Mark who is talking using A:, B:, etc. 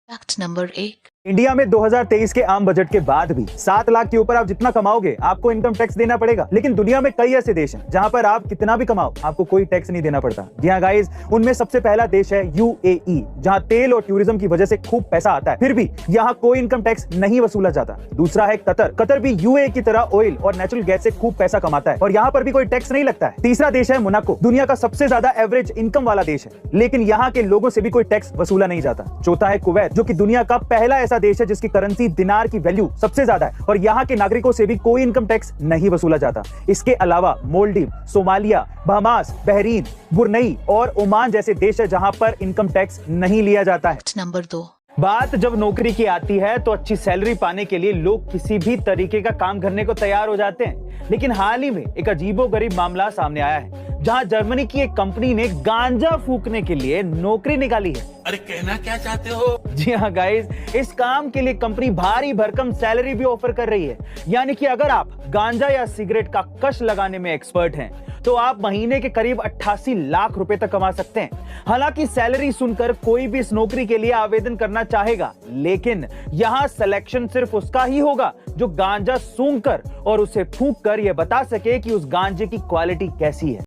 A: Fact number 1।
B: India में 2023 के आम बजट के बाद भी 7 लाख के ऊपर आप जितना कमाओगे आपको इनकम टैक्स देना पड़ेगा। लेकिन दुनिया में कई ऐसे देश हैं जहां पर आप कितना भी कमाओ आपको कोई टैक्स नहीं देना पड़ता। जी हाँ गाइस, उनमें सबसे पहला देश है यूएई, जहां तेल और टूरिज्म की वजह से खूब पैसा आता है, फिर भी यहाँ कोई इनकम टैक्स नहीं वसूला जाता। दूसरा है कतर। कतर भी यूएई की तरह ऑयल और नेचुरल गैस से खूब पैसा कमाता है और यहाँ पर भी कोई टैक्स नहीं लगता है। तीसरा देश है मोनाको, दुनिया का सबसे ज्यादा एवरेज इनकम वाला देश है, लेकिन यहाँ के लोगों से भी कोई टैक्स वसूला नहीं जाता। चौथा है कुवैत, जो कि दुनिया का पहला ऐसा देश है जिसकी करेंसी दिनार की वैल्यू सबसे ज्यादा है और यहाँ के नागरिकों से भी कोई इनकम टैक्स नहीं वसूला जाता। इसके अलावा मोल्डीव, सोमालिया, बहामास, बहरीन, बुरनई और ओमान जैसे देश है जहां पर इनकम टैक्स नहीं लिया जाता है।
A: Fact number 2।
B: बात जब नौकरी की आती है तो अच्छी सैलरी पाने के लिए लोग किसी भी तरीके का काम करने को तैयार हो जाते हैं। लेकिन हाल ही में एक अजीबोगरीब मामला सामने आया है जहां जर्मनी की एक कंपनी ने गांजा फूकने के लिए नौकरी निकाली है।
C: अरे कहना क्या चाहते हो?
B: जी हाँ गाइस, इस काम के लिए कंपनी भारी भरकम सैलरी भी ऑफर कर रही है। यानी कि अगर आप गांजा या सिगरेट का कश लगाने में एक्सपर्ट हैं तो आप महीने के करीब 88 लाख रुपए तक कमा सकते हैं। हालांकि सैलरी सुनकर कोई भी इस नौकरी के लिए आवेदन करना चाहेगा, लेकिन यहां सिलेक्शन सिर्फ उसका ही होगा जो गांजा सूंघकर और उसे फूंक कर यह बता सके कि उस गांजे की क्वालिटी कैसी है।